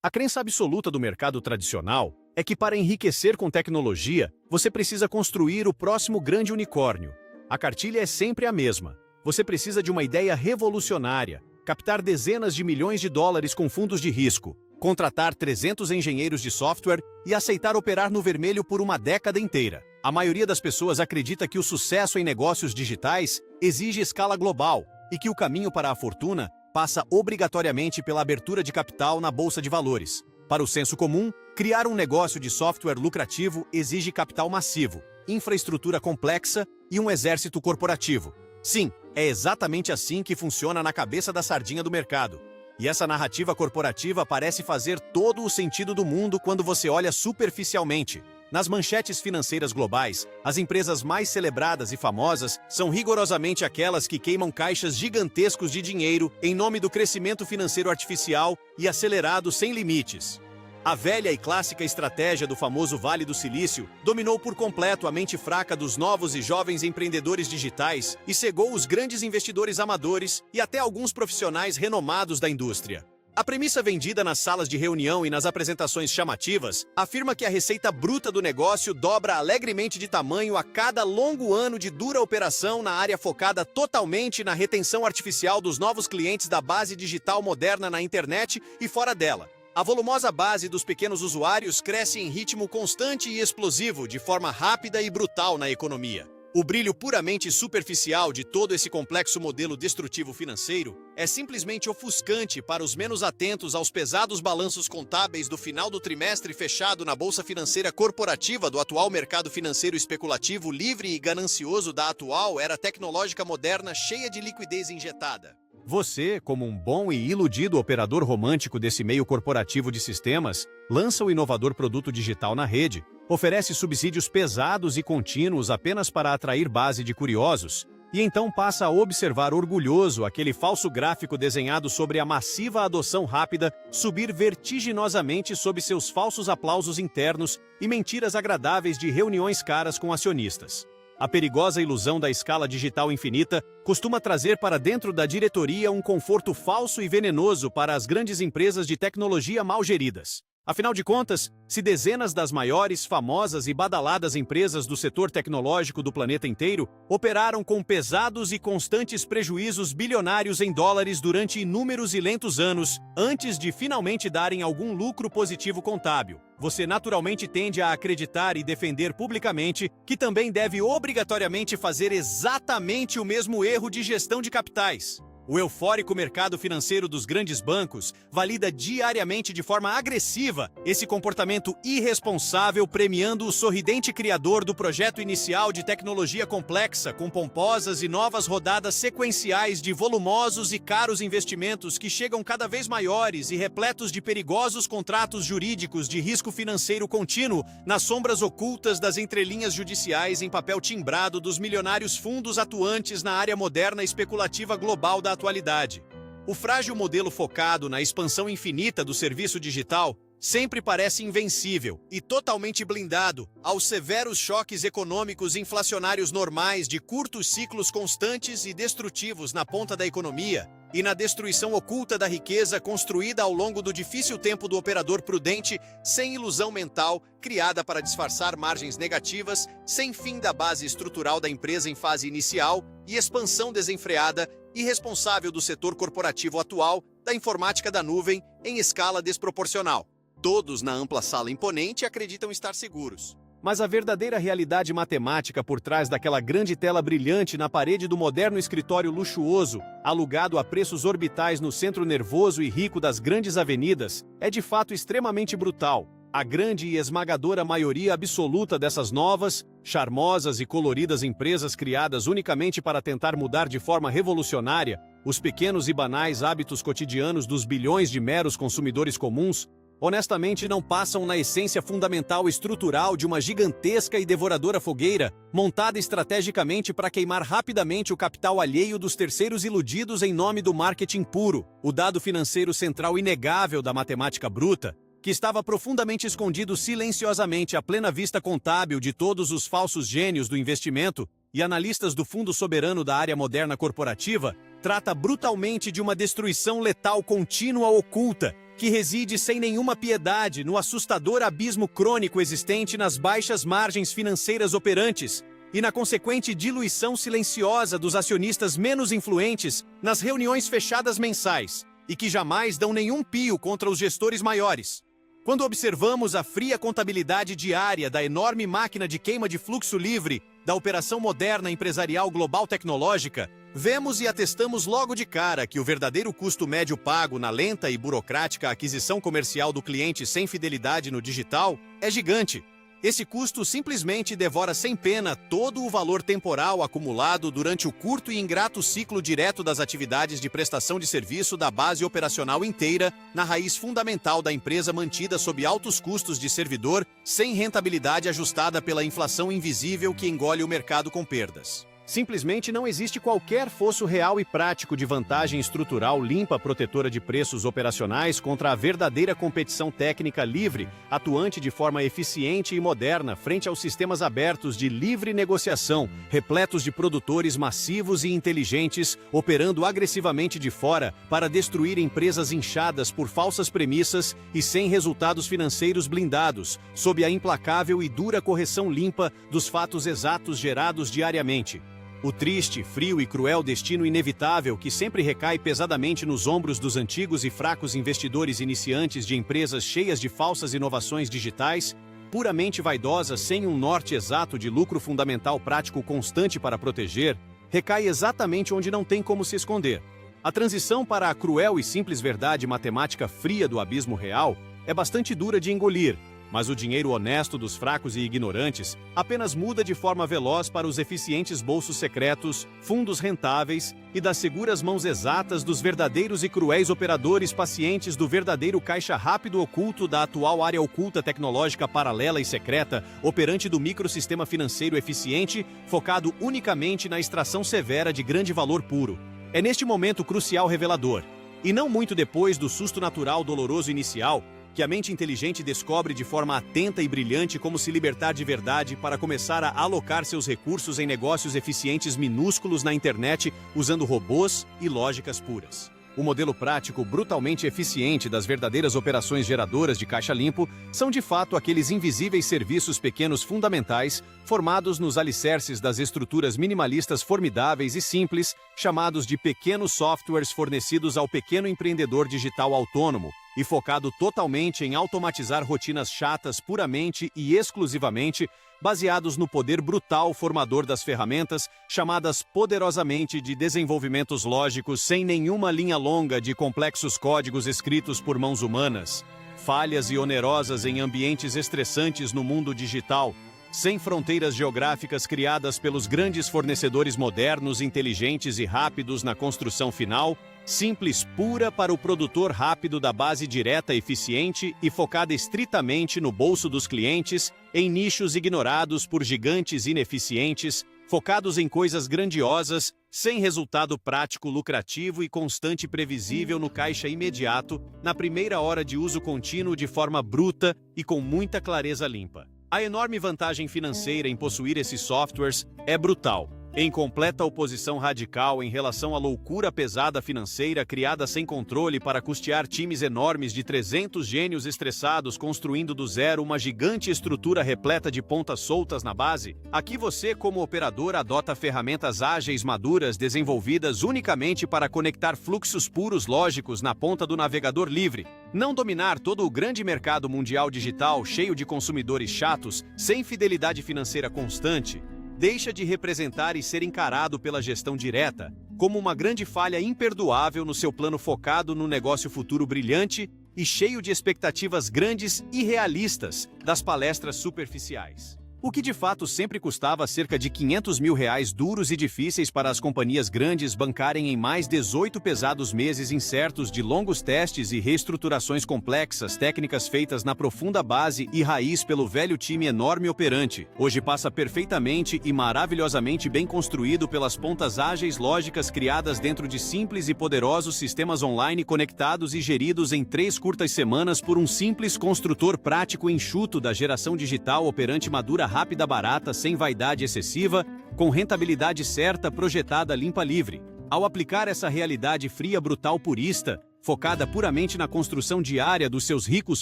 A crença absoluta do mercado tradicional é que para enriquecer com tecnologia, você precisa construir o próximo grande unicórnio. A cartilha é sempre a mesma. Você precisa de uma ideia revolucionária, captar dezenas de milhões de dólares com fundos de risco, contratar 300 engenheiros de software e aceitar operar no vermelho por uma década inteira. A maioria das pessoas acredita que o sucesso em negócios digitais exige escala global e que o caminho para a fortuna passa obrigatoriamente pela abertura de capital na bolsa de valores. Para o senso comum, criar um negócio de software lucrativo exige capital massivo, infraestrutura complexa e um exército corporativo. Sim, é exatamente assim que funciona na cabeça da sardinha do mercado. E essa narrativa corporativa parece fazer todo o sentido do mundo quando você olha superficialmente. Nas manchetes financeiras globais, as empresas mais celebradas e famosas são rigorosamente aquelas que queimam caixas gigantescos de dinheiro em nome do crescimento financeiro artificial e acelerado sem limites. A velha e clássica estratégia do famoso Vale do Silício dominou por completo a mente fraca dos novos e jovens empreendedores digitais e cegou os grandes investidores amadores e até alguns profissionais renomados da indústria. A premissa vendida nas salas de reunião e nas apresentações chamativas afirma que a receita bruta do negócio dobra alegremente de tamanho a cada longo ano de dura operação na área focada totalmente na retenção artificial dos novos clientes da base digital moderna na internet e fora dela. A volumosa base dos pequenos usuários cresce em ritmo constante e explosivo, de forma rápida e brutal na economia. O brilho puramente superficial de todo esse complexo modelo destrutivo financeiro é simplesmente ofuscante para os menos atentos aos pesados balanços contábeis do final do trimestre fechado na bolsa financeira corporativa do atual mercado financeiro especulativo livre e ganancioso da atual era tecnológica moderna cheia de liquidez injetada. Você, como um bom e iludido operador romântico desse meio corporativo de sistemas, lança o inovador produto digital na rede, oferece subsídios pesados e contínuos apenas para atrair base de curiosos, e então passa a observar orgulhoso aquele falso gráfico desenhado sobre a massiva adoção rápida subir vertiginosamente sob seus falsos aplausos internos e mentiras agradáveis de reuniões caras com acionistas. A perigosa ilusão da escala digital infinita costuma trazer para dentro da diretoria um conforto falso e venenoso para as grandes empresas de tecnologia mal geridas. Afinal de contas, se dezenas das maiores, famosas e badaladas empresas do setor tecnológico do planeta inteiro operaram com pesados e constantes prejuízos bilionários em dólares durante inúmeros e lentos anos, antes de finalmente darem algum lucro positivo contábil, você naturalmente tende a acreditar e defender publicamente que também deve obrigatoriamente fazer exatamente o mesmo erro de gestão de capitais. O eufórico mercado financeiro dos grandes bancos valida diariamente de forma agressiva esse comportamento irresponsável, premiando o sorridente criador do projeto inicial de tecnologia complexa, com pomposas e novas rodadas sequenciais de volumosos e caros investimentos que chegam cada vez maiores e repletos de perigosos contratos jurídicos de risco financeiro contínuo nas sombras ocultas das entrelinhas judiciais em papel timbrado dos milionários fundos atuantes na área moderna especulativa global da atualidade. O frágil modelo focado na expansão infinita do serviço digital sempre parece invencível e totalmente blindado aos severos choques econômicos inflacionários normais de curtos ciclos constantes e destrutivos na ponta da economia e na destruição oculta da riqueza construída ao longo do difícil tempo do operador prudente, sem ilusão mental, criada para disfarçar margens negativas, sem fim da base estrutural da empresa em fase inicial e expansão desenfreada e responsável do setor corporativo atual da informática da nuvem em escala desproporcional. Todos na ampla sala imponente acreditam estar seguros. Mas a verdadeira realidade matemática por trás daquela grande tela brilhante na parede do moderno escritório luxuoso, alugado a preços orbitais no centro nervoso e rico das grandes avenidas, é de fato extremamente brutal. A grande e esmagadora maioria absoluta dessas novas, charmosas e coloridas empresas criadas unicamente para tentar mudar de forma revolucionária os pequenos e banais hábitos cotidianos dos bilhões de meros consumidores comuns, honestamente não passam na essência fundamental estrutural de uma gigantesca e devoradora fogueira, montada estrategicamente para queimar rapidamente o capital alheio dos terceiros iludidos em nome do marketing puro, o dado financeiro central inegável da matemática bruta, que estava profundamente escondido silenciosamente à plena vista contábil de todos os falsos gênios do investimento e analistas do Fundo Soberano da área moderna corporativa, trata brutalmente de uma destruição letal contínua oculta, que reside sem nenhuma piedade no assustador abismo crônico existente nas baixas margens financeiras operantes e na consequente diluição silenciosa dos acionistas menos influentes nas reuniões fechadas mensais e que jamais dão nenhum pio contra os gestores maiores. Quando observamos a fria contabilidade diária da enorme máquina de queima de fluxo livre da operação moderna empresarial global tecnológica, vemos e atestamos logo de cara que o verdadeiro custo médio pago na lenta e burocrática aquisição comercial do cliente sem fidelidade no digital é gigante. Esse custo simplesmente devora sem pena todo o valor temporal acumulado durante o curto e ingrato ciclo direto das atividades de prestação de serviço da base operacional inteira na raiz fundamental da empresa mantida sob altos custos de servidor, sem rentabilidade ajustada pela inflação invisível que engole o mercado com perdas. Simplesmente não existe qualquer fosso real e prático de vantagem estrutural limpa protetora de preços operacionais contra a verdadeira competição técnica livre, atuante de forma eficiente e moderna frente aos sistemas abertos de livre negociação, repletos de produtores massivos e inteligentes, operando agressivamente de fora para destruir empresas inchadas por falsas premissas e sem resultados financeiros blindados, sob a implacável e dura correção limpa dos fatos exatos gerados diariamente. O triste, frio e cruel destino inevitável que sempre recai pesadamente nos ombros dos antigos e fracos investidores iniciantes de empresas cheias de falsas inovações digitais, puramente vaidosas sem um norte exato de lucro fundamental prático constante para proteger, recai exatamente onde não tem como se esconder. A transição para a cruel e simples verdade matemática fria do abismo real é bastante dura de engolir, mas o dinheiro honesto dos fracos e ignorantes apenas muda de forma veloz para os eficientes bolsos secretos, fundos rentáveis e das seguras mãos exatas dos verdadeiros e cruéis operadores pacientes do verdadeiro caixa rápido oculto da atual área oculta tecnológica paralela e secreta, operante do microsistema financeiro eficiente, focado unicamente na extração severa de grande valor puro. É neste momento crucial revelador, e não muito depois do susto natural doloroso inicial, que a mente inteligente descobre de forma atenta e brilhante como se libertar de verdade para começar a alocar seus recursos em negócios eficientes minúsculos na internet usando robôs e lógicas puras. O modelo prático brutalmente eficiente das verdadeiras operações geradoras de caixa limpo são de fato aqueles invisíveis serviços pequenos fundamentais formados nos alicerces das estruturas minimalistas formidáveis e simples, chamados de pequenos softwares fornecidos ao pequeno empreendedor digital autônomo, e focado totalmente em automatizar rotinas chatas puramente e exclusivamente, baseados no poder brutal formador das ferramentas, chamadas poderosamente de desenvolvimentos lógicos sem nenhuma linha longa de complexos códigos escritos por mãos humanas, falhas e onerosas em ambientes estressantes no mundo digital, sem fronteiras geográficas criadas pelos grandes fornecedores modernos, inteligentes e rápidos na construção final, simples pura para o produtor rápido da base direta eficiente e focada estritamente no bolso dos clientes, em nichos ignorados por gigantes ineficientes, focados em coisas grandiosas, sem resultado prático lucrativo e constante previsível no caixa imediato, na primeira hora de uso contínuo de forma bruta e com muita clareza limpa. A enorme vantagem financeira em possuir esses softwares é brutal, em completa oposição radical em relação à loucura pesada financeira criada sem controle para custear times enormes de 300 gênios estressados construindo do zero uma gigante estrutura repleta de pontas soltas na base. Aqui você, como operador, adota ferramentas ágeis maduras desenvolvidas unicamente para conectar fluxos puros lógicos na ponta do navegador livre. Não dominar todo o grande mercado mundial digital cheio de consumidores chatos, sem fidelidade financeira constante, deixa de representar e ser encarado pela gestão direta como uma grande falha imperdoável no seu plano focado no negócio futuro brilhante e cheio de expectativas grandes e realistas das palestras superficiais. O que de fato sempre custava cerca de R$500 mil duros e difíceis para as companhias grandes bancarem em mais 18 pesados meses incertos de longos testes e reestruturações complexas, técnicas feitas na profunda base e raiz pelo velho time enorme operante, hoje passa perfeitamente e maravilhosamente bem construído pelas pontas ágeis lógicas criadas dentro de simples e poderosos sistemas online conectados e geridos em 3 curtas semanas por um simples construtor prático enxuto da geração digital operante madura rápida, barata, sem vaidade excessiva, com rentabilidade certa, projetada limpa livre. Ao aplicar essa realidade fria, brutal, purista, focada puramente na construção diária dos seus ricos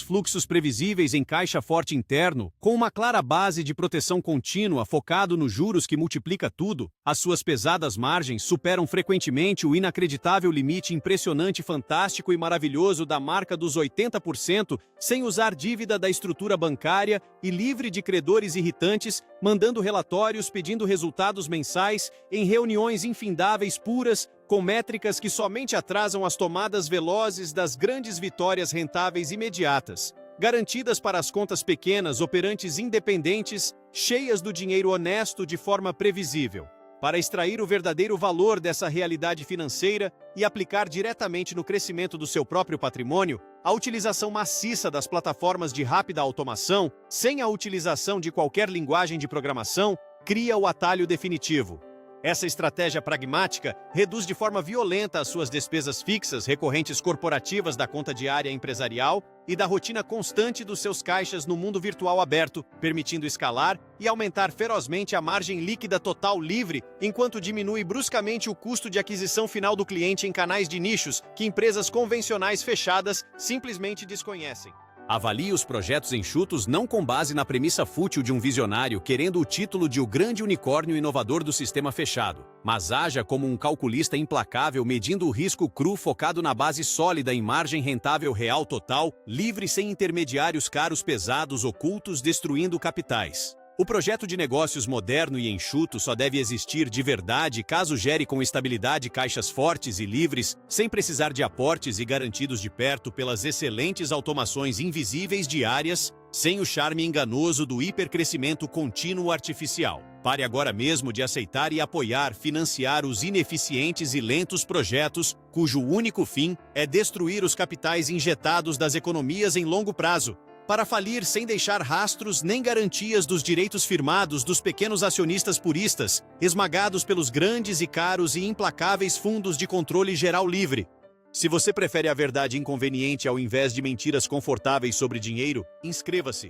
fluxos previsíveis em caixa forte interno, com uma clara base de proteção contínua focado nos juros que multiplica tudo, as suas pesadas margens superam frequentemente o inacreditável limite impressionante, fantástico e maravilhoso da marca dos 80%, sem usar dívida da estrutura bancária e livre de credores irritantes, mandando relatórios pedindo resultados mensais em reuniões infindáveis puras, com métricas que somente atrasam as tomadas velozes das grandes vitórias rentáveis imediatas, garantidas para as contas pequenas, operantes independentes, cheias do dinheiro honesto de forma previsível. Para extrair o verdadeiro valor dessa realidade financeira e aplicar diretamente no crescimento do seu próprio patrimônio, a utilização maciça das plataformas de rápida automação, sem a utilização de qualquer linguagem de programação, cria o atalho definitivo. Essa estratégia pragmática reduz de forma violenta as suas despesas fixas recorrentes corporativas da conta diária empresarial e da rotina constante dos seus caixas no mundo virtual aberto, permitindo escalar e aumentar ferozmente a margem líquida total livre, enquanto diminui bruscamente o custo de aquisição final do cliente em canais de nichos que empresas convencionais fechadas simplesmente desconhecem. Avalie os projetos enxutos não com base na premissa fútil de um visionário querendo o título de o grande unicórnio inovador do sistema fechado, mas haja como um calculista implacável medindo o risco cru focado na base sólida em margem rentável real total, livre sem intermediários caros pesados ocultos destruindo capitais. O projeto de negócios moderno e enxuto só deve existir de verdade caso gere com estabilidade caixas fortes e livres, sem precisar de aportes e garantidos de perto pelas excelentes automações invisíveis diárias, sem o charme enganoso do hipercrescimento contínuo artificial. Pare agora mesmo de aceitar e apoiar, financiar os ineficientes e lentos projetos, cujo único fim é destruir os capitais injetados das economias em longo prazo, para falir sem deixar rastros nem garantias dos direitos firmados dos pequenos acionistas puristas, esmagados pelos grandes e caros e implacáveis fundos de controle geral livre. Se você prefere a verdade inconveniente ao invés de mentiras confortáveis sobre dinheiro, inscreva-se.